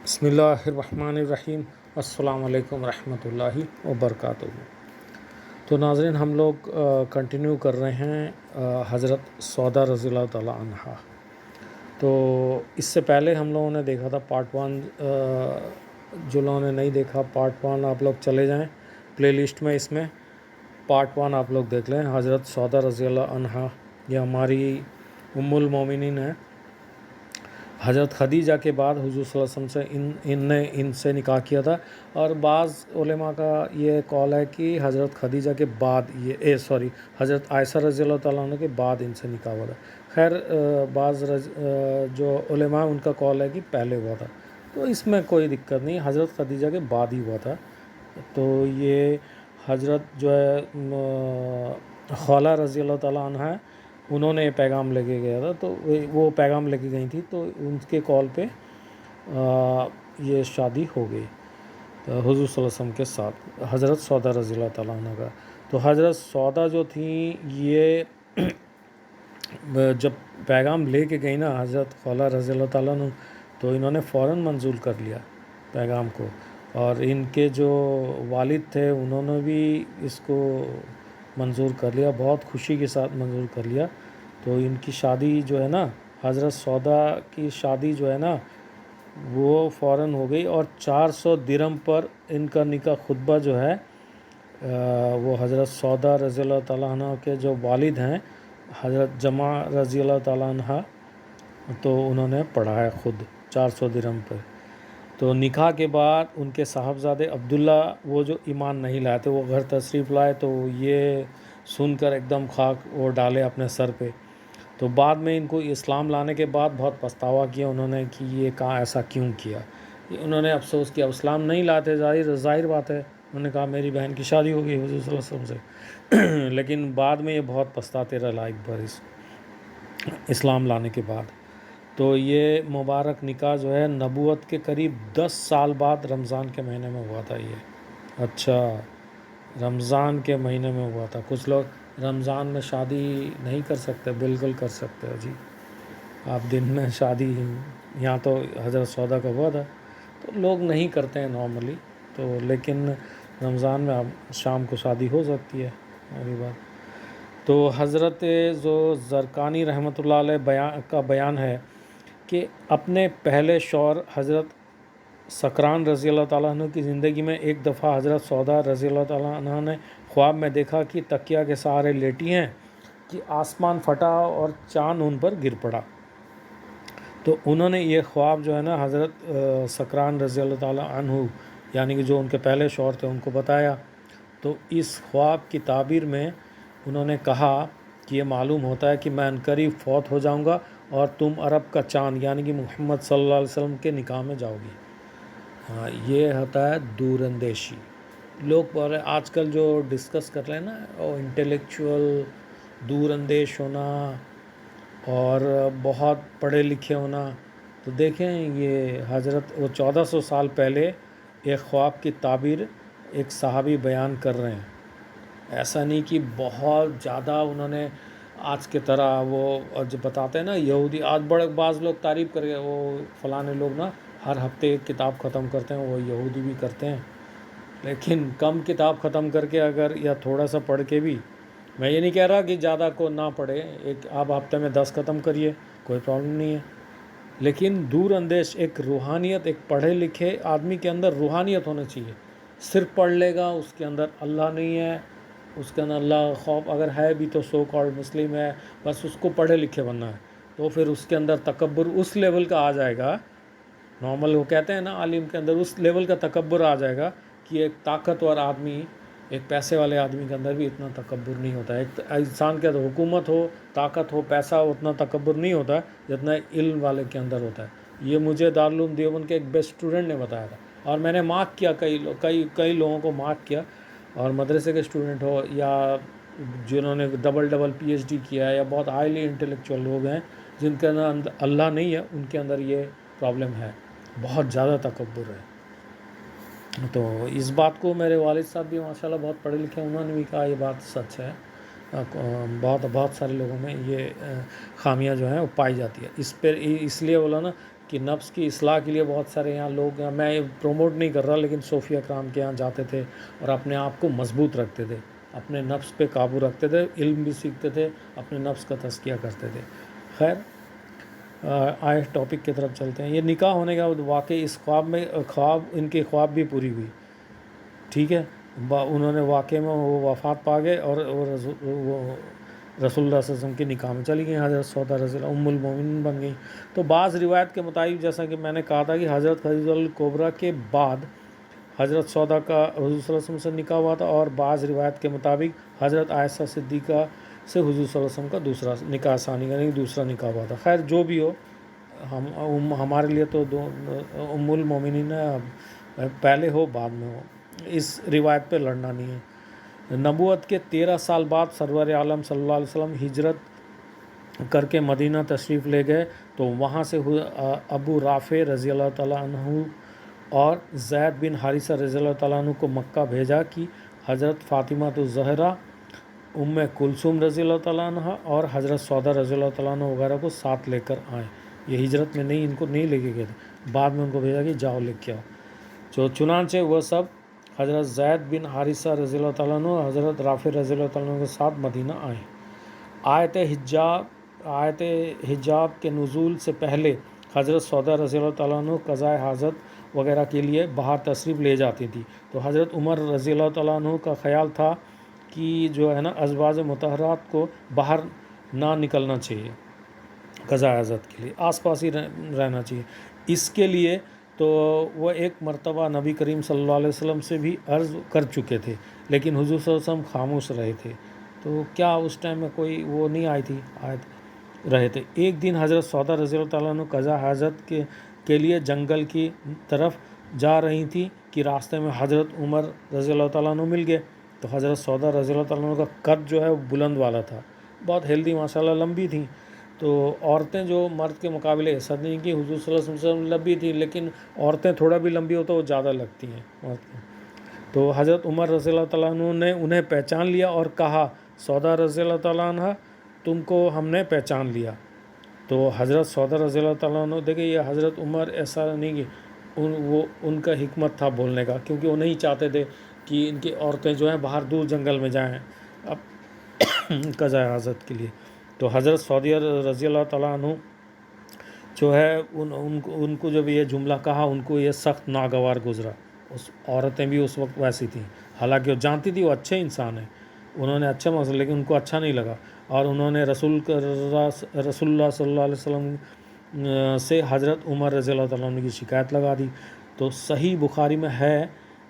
बिस्मिल्लाहिर्रहमानिर्रहीम। अस्सलाम वालेकुम रहमतुल्लाहि वबरकातुहू। तो नाज़रीन, हम लोग कंटिन्यू कर रहे हैं हज़रत सौदा रज़ियल्लाहु ताला अन्हा। तो इससे पहले हम लोगों ने देखा था पार्ट 1। जो लोगों ने नहीं देखा पार्ट 1 आप लोग चले जाएं प्लेलिस्ट में, इसमें पार्ट 1 आप लोग देख लें। हज़रत सौदा रज़ियल्लाहु अन्हा ये हमारी उम्मुल मोमिनीन है। हज़रत खदीजा के बाद हुज़ूर सल्लल्लाहु अलैहि वसल्लम से इनसे निकाह किया था। और बाज़ उलेमा का ये कौल है कि हज़रत खदीजा के बाद हज़रत आयशा रज़ियल्लाहु ताला अन्हा के बाद इनसे निकाह हुआ था। खैर जो उलेमा उनका कौल है कि पहले हुआ था, तो इसमें कोई दिक्कत नहीं, हज़रत खदीजा के बाद ही हुआ था। तो ये हज़रत जो है खौला रज़ियल्लाहु ताला अन्हा है, उन्होंने पैगाम लेके गया था, तो वो पैगाम लेके गई थी, तो उनके कॉल पे ये शादी हो गई तो हुज़ूर सल्लल्लाहु अलैहि वसल्लम के साथ हज़रत सौदा रज़ियल्लाहु ताला अन्हा का। तो हज़रत सौदा जो थी ये जब पैगाम लेके गई ना हज़रत खौला रज़ियल्लाहु ताला अन्हा, तो इन्होंने फ़ौरन मंजूर कर लिया पैगाम को। और इनके जो वालिद थे उन्होंने भी इसको मंजूर कर लिया, बहुत खुशी के साथ मंजूर कर लिया। तो इनकी शादी जो है ना, हज़रत सौदा की शादी जो है ना, वो फ़ौरन हो गई। और 400 दिरहम पर इनका निकाह खुतबा जो है वो हज़रत सौदा रज़ियल्लाहु ताला अन्हा के जो वालिद हैं हज़रत जमा रज़ियल्लाहु ताला अन्हा, तो उन्होंने पढ़ा है ख़ुद 400 दिरहम पर। तो निकाह के बाद उनके साहबजादे अब्दुल्ला वो जो ईमान नहीं लाए थे, वो घर तशरीफ़ लाए, तो ये सुनकर एकदम खाक वो डाले अपने सर पे। तो बाद में इनको इस्लाम लाने के बाद बहुत पछतावा किया उन्होंने कि ये कहाँ ऐसा क्यों किया। उन्होंने अफसोस किया, इस्लाम नहीं लाते, ज़ाहिर बात है। उन्होंने कहा मेरी बहन की शादी हो गई हुज़ूर सल्लल्लाहु अलैहि वसल्लम से लेकिन बाद में ये बहुत पछताते रहे लाइक भर इस्लाम लाने के बाद। तो ये मुबारक निकाह जो है नबूवत के करीब 10 साल बाद रमज़ान के महीने में हुआ था ये। अच्छा, रमज़ान के महीने में हुआ था। कुछ लोग रमज़ान में शादी नहीं कर सकते, बिल्कुल कर सकते हो जी। आप दिन में शादी, यहाँ तो हज़रत सौदा का हुआ था, तो लोग नहीं करते हैं नॉर्मली, तो लेकिन रमज़ान में आप शाम को शादी हो सकती है अगली बात। तो हज़रत जो ज़रक़ानी रहमतुल्लाह अलैह का बयान है कि अपने पहले शौहर हज़रत सकरान रज़ियल्लाहु ताला अन्हु की ज़िंदगी में एक दफ़ा हज़रत सौदा रज़ियल्लाहु ताला अन्हा ने ख्वाब में देखा कि तकिया के सहारे लेटी हैं कि आसमान फटा और चाँद उन पर गिर पड़ा। तो उन्होंने ये ख्वाब जो है ना हज़रत सकरान रज़ियल्लाहु ताला अन्हु यानी कि जो उनके पहले शौहर थे उनको बताया। तो इस ख्वाब की ताबीर में उन्होंने कहा कि ये मालूम होता है कि मैं अनकरीब फ़ौत हो जाऊंगा और तुम अरब का चाँद यानी कि मोहम्मद सल्लल्लाहु अलैहि वसल्लम के निकाह में जाओगी। हाँ, ये होता है दूरअंदेशी। लोग आजकल जो डिस्कस कर रहे हैं ना, और इंटेलेक्चुअल दूरअंदेश होना और बहुत पढ़े लिखे होना, तो देखें ये हज़रत वो 1400 साल पहले एक ख्वाब की ताबीर एक सहाबी बयान कर रहे हैं। ऐसा नहीं कि बहुत ज़्यादा उन्होंने आज के तरह वो जो बताते हैं ना यहूदी, आज बड़े बाज़ लोग तारीफ़ करके वो फ़लाने लोग ना हर हफ्ते एक किताब ख़त्म करते हैं, वो यहूदी भी करते हैं। लेकिन कम किताब ख़त्म करके अगर या थोड़ा सा पढ़ के भी, मैं ये नहीं कह रहा कि ज़्यादा को ना पढ़े, एक आप हफ्ते में 10 ख़त्म करिए, कोई प्रॉब्लम नहीं है। लेकिन दूर अंदेश एक रूहानियत, एक पढ़े लिखे आदमी के अंदर रूहानियत होना चाहिए। सिर्फ पढ़ लेगा, उसके अंदर अल्लाह नहीं है, उसके अंदर अल्लाह खौफ अगर है भी तो सो कॉल्ड मुस्लिम है, बस उसको पढ़े लिखे बनना है, तो फिर उसके अंदर तकब्बुर उस लेवल का आ जाएगा। नॉर्मल वो कहते हैं ना आलिम के अंदर उस लेवल का तकब्बुर आ जाएगा कि एक ताकतवर आदमी, एक पैसे वाले आदमी के अंदर भी इतना तकब्बुर नहीं होता है। एक इंसान के अंदर हुकूमत हो, ताकत हो, पैसा हो, उतना तकब्बुर नहीं होता जितना इल्म वाले के अंदर होता है। ये मुझे दारुल उलूम देवबंद के एक बेस्ट स्टूडेंट ने बताया था, और मैंने मार्क किया, कई लोगों को मार्क किया। और मदरसे के स्टूडेंट हो या जिन्होंने डबल PhD किया है या बहुत हाईली इंटेलेक्चुअल लोग हैं जिनके अंदर अल्लाह नहीं है, उनके अंदर ये प्रॉब्लम है, बहुत ज़्यादा तकब्बुर है। तो इस बात को मेरे वालिद साहब भी माशाल्लाह बहुत पढ़े लिखे हैं, उन्होंने भी कहा ये बात सच है। बहुत सारे लोगों में ये खामियां जो हैं वो पाई जाती है। इसलिए बोला ना کہ نفس کی اصلاح کے لیے بہت سارے یہاں لوگ ہیں، میں پروموٹ نہیں کر رہا، لیکن صوفیہ کرام کے یہاں جاتے تھے اور اپنے آپ کو مضبوط رکھتے تھے، اپنے نفس پہ قابو رکھتے تھے، علم بھی سیکھتے تھے، اپنے نفس کا تزکیہ کرتے تھے۔ خیر آئے ٹاپک کی طرف چلتے ہیں۔ یہ نکاح ہونے کا واقعی اس خواب میں ان کے خواب بھی پوری ہوئی، ٹھیک ہے، انہوں نے واقعے میں وہ وفات پا گئے اور وہ رسول اللہ صلی اللہ علیہ وسلم کے نکاح میں چلی گئیں، حضرت سودا رضی اللہ ام المومنین بن گئیں۔ تو بعض روایت کے مطابق جیسا کہ میں نے کہا تھا کہ حضرت خدیجہ الکبریٰ کے بعد حضرت سودا کا حضور صلی اللہ علیہ وسلم سے نکاح ہوا تھا، اور بعض روایت کے مطابق حضرت عائشہ صدیقہ سے حضور صلی اللہ علیہ وسلم کا دوسرا نکاح ثانی یعنی دوسرا نکاح ہوا تھا۔ خیر جو بھی ہو، ہمارے لیے تو ام المومنین پہلے ہو بعد میں ہو، اس روایت پہ لڑنا نہیں ہے۔ نبوت کے 13 سال بعد سرور عالم صلی اللہ علیہ وسلم ہجرت کر کے مدینہ تشریف لے گئے، تو وہاں سے ابو رافع رضی اللہ تعالیٰ عنہ اور زید بن حارثہ رضی اللہ تعالیٰ عنہ کو مکہ بھیجا کہ حضرت فاطمہ الزہرا، ام کلثوم رضی اللہ تعالیٰ عنہ اور حضرت سودا رضی اللہ تعالیٰ عنہ وغیرہ کو ساتھ لے کر آئیں۔ یہ ہجرت میں نہیں، ان کو نہیں لے کے گئے تھے، بعد میں ان کو بھیجا کہ جاؤ لے کے آؤ۔ چنانچہ وہ سب حضرت زید بن حارثہ رضی اللہ تعالیٰ عنہ اور حضرت رافع رضی اللہ تعالیٰ عنہ کے ساتھ مدینہ آئے۔ آیت حجاب کے نزول سے پہلے حضرت سودا رضی اللہ تعالیٰ عنہ قضاء حاجت وغیرہ کے لیے باہر تشریف لے جاتی تھی، تو حضرت عمر رضی اللہ تعالیٰ عنہ کا خیال تھا کہ جو ہے نا ازواج مطہرات کو باہر نہ نکلنا چاہیے قضاء حاجت کے لیے، آس پاس ہی رہنا چاہیے۔ اس کے لیے تو وہ ایک مرتبہ نبی کریم صلی اللہ علیہ وسلم سے بھی عرض کر چکے تھے، لیکن حضور صلی اللہ علیہ وسلم خاموش رہے تھے۔ تو کیا اس ٹائم میں کوئی وہ نہیں آئی تھی، رہے تھے۔ ایک دن حضرت سودا رضی اللہ تعالیٰ عنہ قضاء حاجت کے لیے جنگل کی طرف جا رہی تھی کہ راستے میں حضرت عمر رضی اللہ تعالیٰ عنہ مل گئے۔ تو حضرت سودا رضی اللہ تعالیٰ عنہ کا قد جو ہے وہ بلند والا تھا، بہت ہیلدی ماشاءاللہ، لمبی تھیں۔ تو عورتیں جو مرد کے مقابلے ایسا نہیں کہ حضور صلی اللہ علیہ وسلم لمبی تھی، لیکن عورتیں تھوڑا بھی لمبی ہو تو وہ زیادہ لگتی ہیں۔ تو حضرت عمر رضی اللہ تعالیٰ عنہ نے انہیں پہچان لیا اور کہا، سودا رضی اللہ تعالیٰ عنہ تم کو ہم نے پہچان لیا۔ تو حضرت سودا رضی اللہ تعالیٰ عنہ، دیکھیں یہ حضرت عمر ایسا نہیں کہ ان کا حکمت تھا بولنے کا، کیونکہ وہ نہیں چاہتے تھے کہ ان کی عورتیں جو ہیں باہر دور جنگل میں جائیں اب قضاء حاجت کے لیے۔ تو حضرت سعودی رضی اللہ تعالیٰ عنہ جو ہے ان کو جب یہ جملہ کہا، ان کو یہ سخت ناگوار گزرا۔ اس عورتیں بھی اس وقت ویسی تھیں، حالانکہ وہ جانتی تھی وہ اچھے انسان ہیں، انہوں نے اچھا مسئلہ، لیکن ان کو اچھا نہیں لگا، اور انہوں نے رسول اللہ صلی اللہ علیہ وسلم سے حضرت عمر رضی اللہ تعالیٰ عنہ کی شکایت لگا دی۔ تو صحیح بخاری میں ہے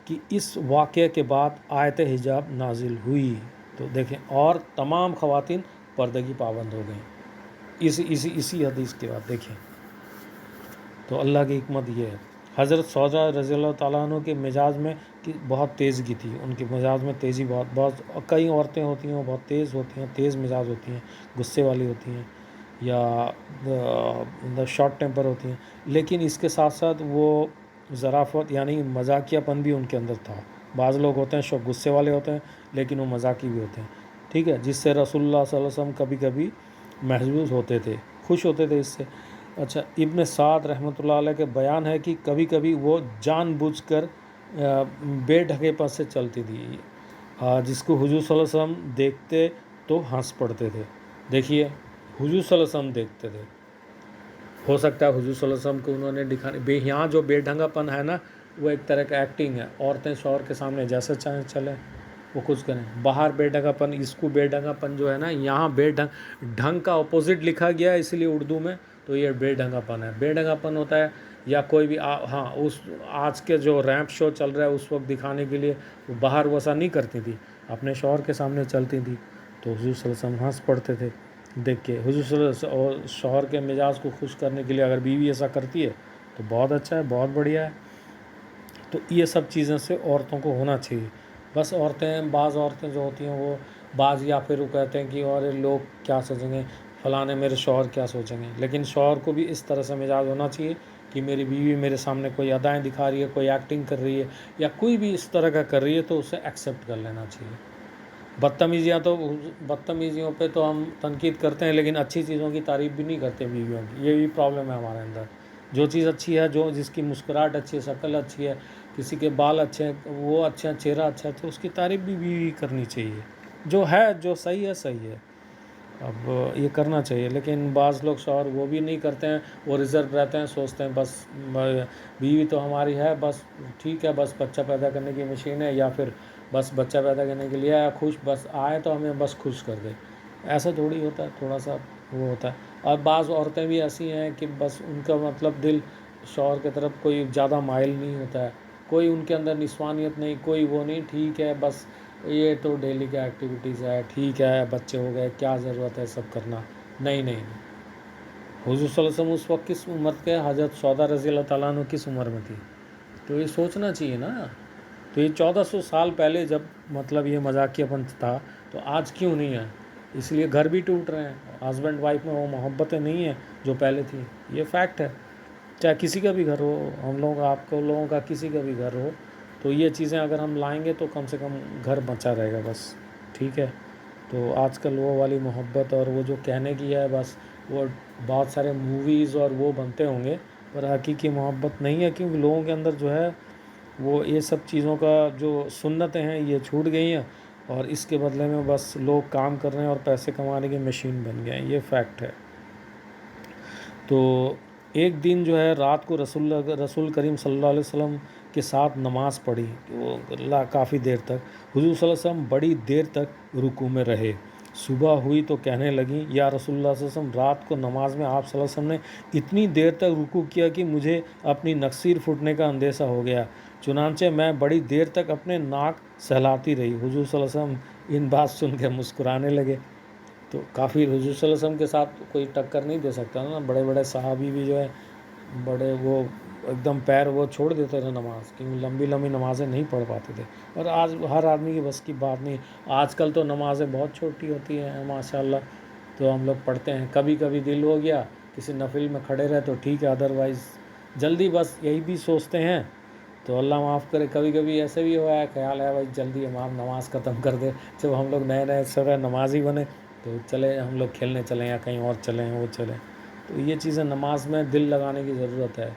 کہ اس واقعے کے بعد آیت حجاب نازل ہوئی۔ تو دیکھیں، اور تمام خواتین پردے کی پابند ہو گئیں اسی حدیث کے بعد۔ دیکھیں تو اللہ کی حکمت یہ ہے۔ حضرت سودا رضی اللہ تعالیٰ عنہ کے مزاج میں بہت تیزگی تھی، ان کے مزاج میں تیزی بہت کئی عورتیں ہوتی ہیں وہ بہت تیز ہوتی ہیں، تیز مزاج ہوتی ہیں، غصے والی ہوتی ہیں یا شارٹ ٹیمپر ہوتی ہیں، لیکن اس کے ساتھ ساتھ وہ ظرافت یعنی مذاقیہ پن بھی ان کے اندر تھا۔ بعض لوگ ہوتے ہیں غصے والے ہوتے ہیں لیکن وہ مذاقی بھی ہوتے ہیں، ٹھیک ہے، جس سے رسول اللہ صلی اللہ علیہ وسلم کبھی کبھی محظوظ ہوتے تھے، خوش ہوتے تھے اس سے۔ اچھا، ابن سعد رحمۃ اللہ علیہ کے بیان ہے کہ کبھی کبھی وہ جان بوجھ کر بے ڈھکے پن سے چلتی تھی، جس کو حضور صلی اللہ علیہ وسلم دیکھتے تو ہنس پڑتے تھے۔ دیکھیے حضور صلی اللہ علیہ وسلم دیکھتے تھے، ہو سکتا ہے حضور صلی اللہ علیہ وسلم کو انہوں نے دکھانے یہاں جو بے ڈھنگا پن ہے نا، وہ ایک طرح کا ایکٹنگ ہے، عورتیں شوہر کے سامنے جیسے چاہیں چلیں، وہ کچھ کریں، باہر بے ڈھنگا پن، اس کو بے ڈھنگا پن جو ہے نا، یہاں ڈھنگ کا اپوزٹ لکھا گیا ہے، اس لیے اردو میں، تو یہ بے ڈھنگا پن ہے۔ بے ڈھنگا پن ہوتا ہے یا کوئی بھی ہاں اس آج کے جو ریمپ شو چل رہا ہے اس وقت دکھانے کے لیے وہ باہر ویسا نہیں کرتی تھی، اپنے شوہر کے سامنے چلتی تھی، تو حضور صلی اللہ علیہ وسلم ہنس پڑتے تھے دیکھ کے۔ حضور صلی اللہ علیہ وسلم اور شوہر کے مزاج کو خوش کرنے کے لیے اگر بیوی ایسا کرتی ہے تو بہت اچھا ہے، بہت بڑھیا ہے۔ تو یہ سب چیزیں سے عورتوں کو ہونا چاہیے۔ بس بعض عورتیں جو ہوتی ہیں وہ یا پھر وہ کہتے ہیں کہ اور لوگ کیا سوچیں گے، فلاں میرے شوہر کیا سوچیں گے، لیکن شوہر کو بھی اس طرح سے مزاج ہونا چاہیے کہ میری بیوی میرے سامنے کوئی ادائیں دکھا رہی ہے، کوئی ایکٹنگ کر رہی ہے یا کوئی بھی اس طرح کا کر رہی ہے تو اسے ایکسیپٹ کر لینا چاہیے۔ بدتمیزیوں پہ تو ہم تنقید کرتے ہیں لیکن اچھی چیزوں کی تعریف بھی نہیں کرتے بیویوں کی، یہ بھی پرابلم ہے ہمارے اندر۔ जो चीज़ अच्छी है, जो जिसकी मुस्कुराहट अच्छी है, शक्ल अच्छी है, किसी के बाल अच्छे हैं, वो अच्छे हैं, चेहरा अच्छा है, तो उसकी तारीफ़ भी बीवी करनी चाहिए। जो है, जो सही है सही है। अब ये करना चाहिए, लेकिन बाज़ लोग शौहर वो भी नहीं करते हैं, वो रिज़र्व रहते हैं, सोचते हैं बस बीवी तो हमारी है, बस ठीक है, बस बच्चा पैदा करने की मशीन है, या फिर बस बच्चा पैदा करने के लिए आया खुश, बस आए तो हमें बस खुश कर दे। ऐसा थोड़ी होता है, थोड़ा सा वो होता है। और बाज़ औरतें भी ऐसी हैं कि बस उनका मतलब दिल शौहर की तरफ कोई ज़्यादा माइल नहीं होता है, कोई उनके अंदर निस्वानियत नहीं, कोई वो नहीं, ठीक है बस ये तो डेली का एक्टिविटीज़ है, ठीक है बच्चे हो गए, क्या ज़रूरत है सब करना। नहीं नहीं नहीं। हुज़ूर सल्लल्लाहु अलैहि वसल्लम उस वक्त किस उम्र के, हज़रत सौदा रज़ी अल्लाह ताला अन्हु किस उम्र में थी, तो ये सोचना चाहिए ना। तो ये 1400 साल पहले जब मतलब ये मजाकियापन था, तो आज क्यों नहीं है? इसलिए घर भी टूट रहे हैं, हस्बैंड वाइफ में वो मोहब्बतें नहीं हैं जो पहले थी, ये फैक्ट है। चाहे किसी का भी घर हो, हम लोगों का, आपको लोगों का, किसी का भी घर हो, तो ये चीज़ें अगर हम लाएंगे तो कम से कम घर बचा रहेगा बस, ठीक है। तो आजकल वो वाली मोहब्बत और वो जो कहने की है बस, वो बहुत सारे मूवीज़ और वो बनते होंगे, पर हकीकी मोहब्बत नहीं है, क्योंकि लोगों के अंदर जो है वो ये सब चीज़ों का जो सुन्नतें हैं ये छूट गई हैं, और इसके बदले में बस लोग काम कर रहे हैं और पैसे कमाने की मशीन बन गए हैं, ये फैक्ट है। तो एक दिन जो है रात को रसूल करीम सल्लल्लाहु अलैहि वसल्लम के साथ नमाज़ पढ़ी, वो काफ़ी देर तक, हुज़ूर सल्लल्लाहु अलैहि वसल्लम बड़ी देर तक रुकू में रहे। सुबह हुई तो कहने लगी, या रसूलुल्लाह सल्लल्लाहु अलैहि वसल्लम, रात को नमाज में आप सल्लल्लाहु अलैहि वसल्लम ने इतनी देर तक रुकू किया कि मुझे अपनी नक्सीर फूटने का अंदेशा हो गया, चुनांचे मैं बड़ी देर तक अपने नाक सहलाती रही। हुज़ूर सल्लल्लाहु अलैहि वसल्लम इन बात सुन के मुस्कुराने लगे। तो काफ़ी हुज़ूर सल्लल्लाहु अलैहि वसल्लम के साथ कोई टक्कर नहीं दे सकता ना, बड़े बड़े सहाबी भी जो है बड़े वो एकदम पैर वो छोड़ देते थे नमाज, क्योंकि लंबी लंबी नमाज़ें नहीं पढ़ पाते थे। और आज हर आदमी की बस की बात नहीं, आजकल तो नमाज़ें बहुत छोटी होती हैं माशाल्लाह, तो हम लोग पढ़ते हैं, कभी कभी दिल हो गया किसी नफिल में खड़े रहे तो ठीक है, अदरवाइज़ जल्दी बस यही भी सोचते हैं। तो अल्लाह माफ़ करे, कभी कभी ऐसे भी हुआ है, ख्याल है भाई जल्दी हम नमाज़ ख़त्म कर दे, जब हम लोग नए नए सर नमाजी बने तो चले हम लोग खेलने चलें या कहीं और चलें वो चलें। तो ये चीज़ें नमाज में दिल लगाने की ज़रूरत है,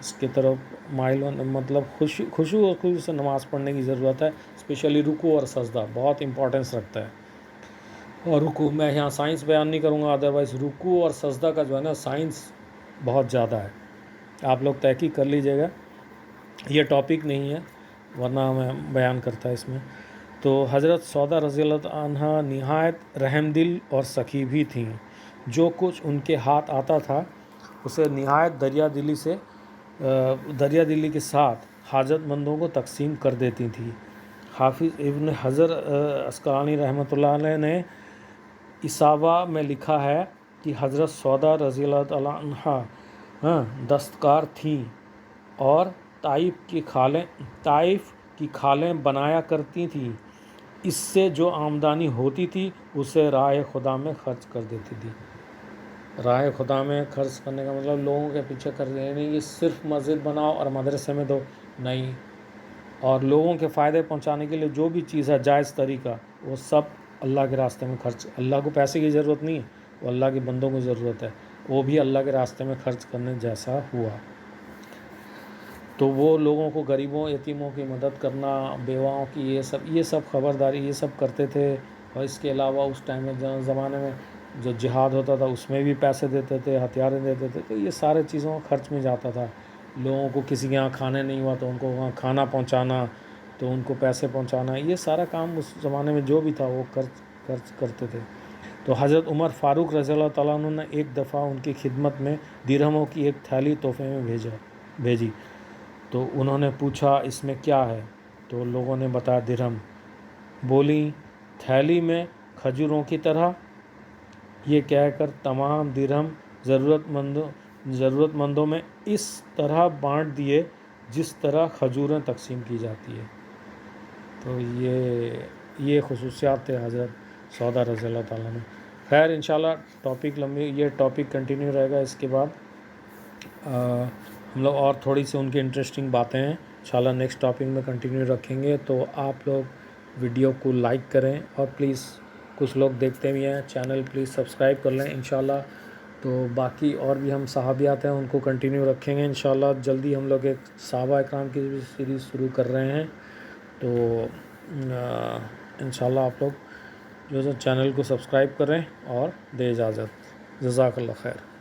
इसके तरफ माइल मतलब खुशू और खुशी से नमाज़ पढ़ने की ज़रूरत है। स्पेशली रुकू और सजदा बहुत इंपॉर्टेंस रखता है। और रुकू, मैं यहाँ साइंस बयान नहीं करूँगा, अदरवाइज़ रुकू और सजदा का जो है ना साइंस बहुत ज़्यादा है, आप लोग तहकीक कर लीजिएगा, ये टॉपिक नहीं है वरना मैं बयान करता है इसमें। तो हज़रत सौदा रज़ी अल्लाह अन्हा निहायत रहमदिल और सखी भी थीं, जो कुछ उनके हाथ आता था उसे निहायत दरिया दिली के साथ हाजतमंदों को तकसीम कर देती थी। हाफिज़ इब्न हज़र अस्क़लानी रहमतुल्लाह अलैह ने इसावा में लिखा है कि हज़रत सौदा रज़ी अल्लाह तआला अन्हा दस्तकार थीं और ताइफ की खालें बनाया करती थीं, इससे जो आमदनी होती थी उसे राह खुदा में खर्च कर देती थी। राह खुदा में खर्च करने का मतलब लोगों के पीछे कर रहे नहीं, ये सिर्फ मस्जिद बनाओ और मदरसे में दो नहीं, और लोगों के फ़ायदे पहुंचाने के लिए जो भी चीज़ है जायज़ तरीका, वो सब अल्लाह के रास्ते में खर्च। अल्लाह को पैसे की ज़रूरत नहीं है, वो अल्लाह के बंदों को ज़रूरत है, वो भी अल्लाह के रास्ते में खर्च करने जैसा हुआ। तो वो लोगों को, गरीबों यतीमों की मदद करना, बेवाओं की, ये सब खबरदारी ये सब करते थे। और इसके अलावा उस टाइम में ज़माने में जो जिहाद होता था उसमें भी पैसे देते थे, हथियारें देते थे, तो ये सारे चीज़ों का खर्च में जाता था। लोगों को किसी के यहाँ खाने नहीं हुआ तो उनको वहाँ खाना पहुँचाना, तो उनको पैसे पहुँचाना, ये सारा काम उस ज़माने में जो भी था वो खर्च करते थे। तो हज़रत उमर फ़ारूक रज़ी अल्लाह तआला अन्हु ने एक दफ़ा उनकी खिदमत में दिरहमों की एक थैली तोहफे में भेजी। तो उन्होंने पूछा इसमें क्या है, तो लोगों ने बताया दिरहम। बोली थैली में खजूरों की तरह। ये कहकर तमाम दिरहम ज़रूरतमंदों में इस तरह बांट दिए जिस तरह खजूरें तकसीम की जाती है। तो ये खुसूसियात थे हज़रत सौदा रज़ी अल्लाह ताला ने। खैर इंशाल्लाह टॉपिक ये टॉपिक कंटिन्यू रहेगा, इसके बाद हम लोग और थोड़ी सी उनकी इंटरेस्टिंग बातें हैं इंशाल्लाह नेक्स्ट टॉपिक में कंटिन्यू रखेंगे। तो आप लोग वीडियो को लाइक करें और प्लीज़, कुछ लोग देखते भी हैं चैनल, प्लीज़ सब्सक्राइब कर लें इंशाल्लाह। تو باقی اور بھی ہم صحابیات ہیں ان کو کنٹینیو رکھیں گے انشاءاللہ. جلدی ہم لوگ ایک صحابہ اکرام کی سیریز شروع کر رہے ہیں. تو انشاءاللہ آپ لوگ جو ہے چینل کو سبسکرائب کریں اور دے اجازت. جزاک اللہ خیر.